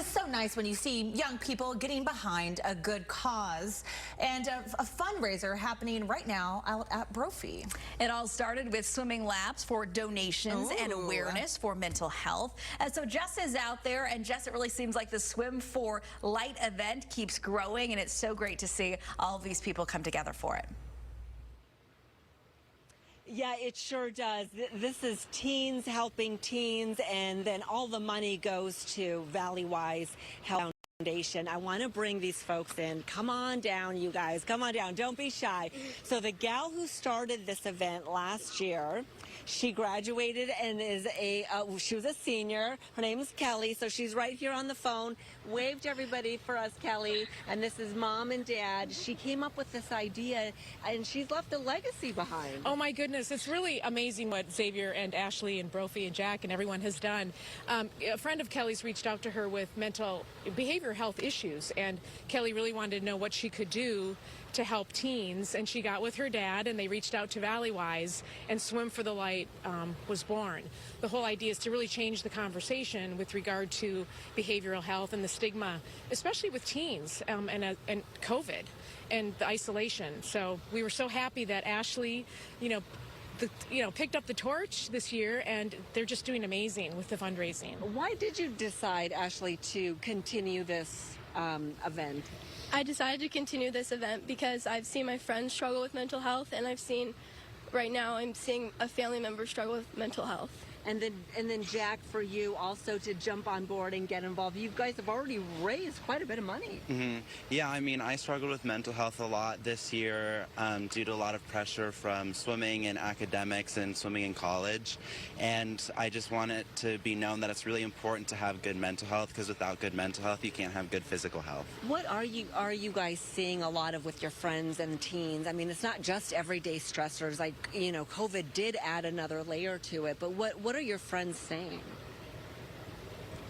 just so nice when you see young people getting behind a good cause, and a fundraiser happening right now out at Brophy. It all started with swimming laps for donations and awareness for mental health. So Jess is out there, and Jess, it really seems like the Swim for Light event keeps growing, and it's so great to see all of these people come together for it. Yeah, it sure does. This is teens helping teens, and then all the money goes to Valleywise Health Foundation. I want to bring these folks in. Come on down, you guys. Come on down. Don't be shy. So the gal who started this event last year, she graduated and is she was a senior. Her name is Kelly, so she's right here on the phone. Wave to everybody for us, Kelly. And this is Mom and Dad. She came up with this idea, and she's left a legacy behind. Oh, my goodness. It's really amazing what Xavier and Ashleigh and Brophy and Jack and everyone has done. A friend of Kelly's reached out to her with behavioral health issues, and Kelly really wanted to know what she could do to help teens, and she got with her dad, and they reached out to Valleywise, and Swim for the Light was born. The whole idea is to really change the conversation with regard to behavioral health and the stigma, especially with teens and COVID and the isolation. So we were so happy that Ashleigh, picked up the torch this year, and they're just doing amazing with the fundraising. Why did you decide, Ashleigh, to continue this event? I decided to continue this event because I've seen my friends struggle with mental health, and right now I'm seeing a family member struggle with mental health. And then Jack, for you also to jump on board and get involved. You guys have already raised quite a bit of money. Yeah, I mean, I struggled with mental health a lot this year due to a lot of pressure from swimming and academics and swimming in college. And I just want it to be known that it's really important to have good mental health, because without good mental health, you can't have good physical health. What are you guys seeing a lot of with your friends and teens? I mean, it's not just everyday stressors. Like, COVID did add another layer to it. But what are your friends saying?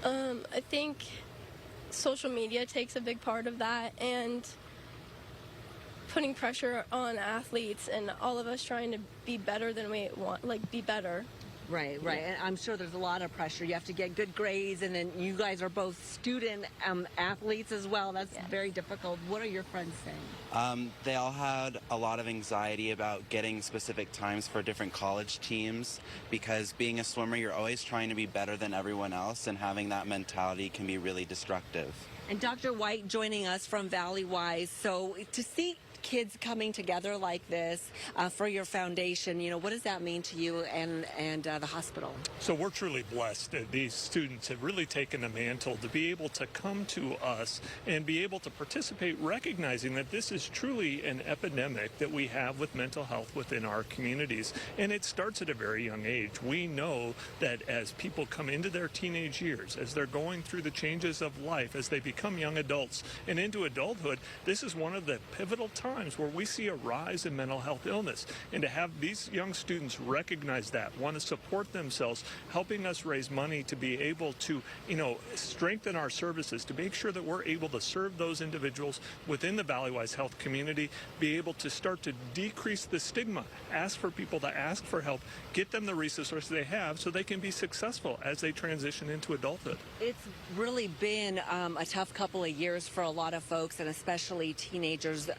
I think social media takes a big part of that, and putting pressure on athletes and all of us trying to be better than we want, be better. Right. Yeah. And I'm sure there's a lot of pressure. You have to get good grades, and then you guys are both student athletes as well. That's very difficult. What are your friends saying? They all had a lot of anxiety about getting specific times for different college teams, because being a swimmer, you're always trying to be better than everyone else, and having that mentality can be really destructive. And Dr. White joining us from Valleywise. So to see kids coming together like this for your foundation, what does that mean to you and the hospital? So we're truly blessed that these students have really taken the mantle to be able to come to us and be able to participate, recognizing that this is truly an epidemic that we have with mental health within our communities. And it starts at a very young age. We know that as people come into their teenage years, as they're going through the changes of life, as they become young adults and into adulthood, this is one of the pivotal times where we see a rise in mental health illness. And to have these young students recognize that, want to support themselves, helping us raise money to be able to, strengthen our services, to make sure that we're able to serve those individuals within the Valleywise Health community, be able to start to decrease the stigma, ask for people to ask for help, get them the resources they have so they can be successful as they transition into adulthood. It's really been a tough couple of years for a lot of folks, and especially teenagers.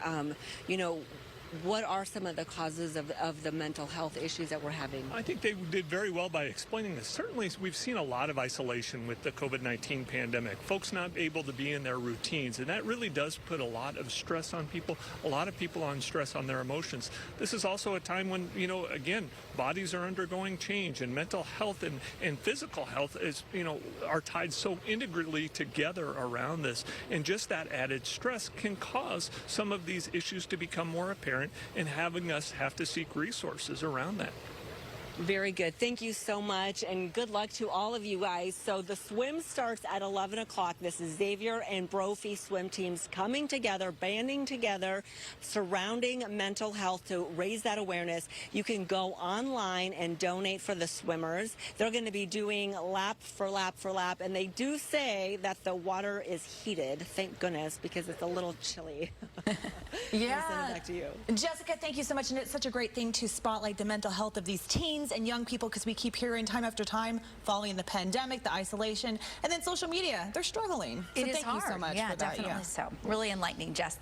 What are some of the causes of the mental health issues that we're having? I think they did very well by explaining this. Certainly, we've seen a lot of isolation with the COVID-19 pandemic. Folks not able to be in their routines, and that really does put a lot of stress on people, a lot of people on stress on their emotions. This is also a time when, again, bodies are undergoing change, and mental health and physical health are tied so integrally together around this. And just that added stress can cause some of these issues to become more apparent, and having us have to seek resources around that. Very good. Thank you so much, and good luck to all of you guys. So the swim starts at 11 o'clock. This is Xavier and Brophy swim teams coming together, banding together, surrounding mental health to raise that awareness. You can go online and donate for the swimmers. They're going to be doing lap for lap for lap, and they do say that the water is heated, thank goodness, because it's a little chilly. Yeah. I'll send it back to you. Jessica, thank you so much, and it's such a great thing to spotlight the mental health of these teens teens and young people, because we keep hearing time after time, following the pandemic, the isolation, and then social media, they're struggling. So It is thank you so hard. much Yeah, for that. definitely so. Really enlightening, Jess.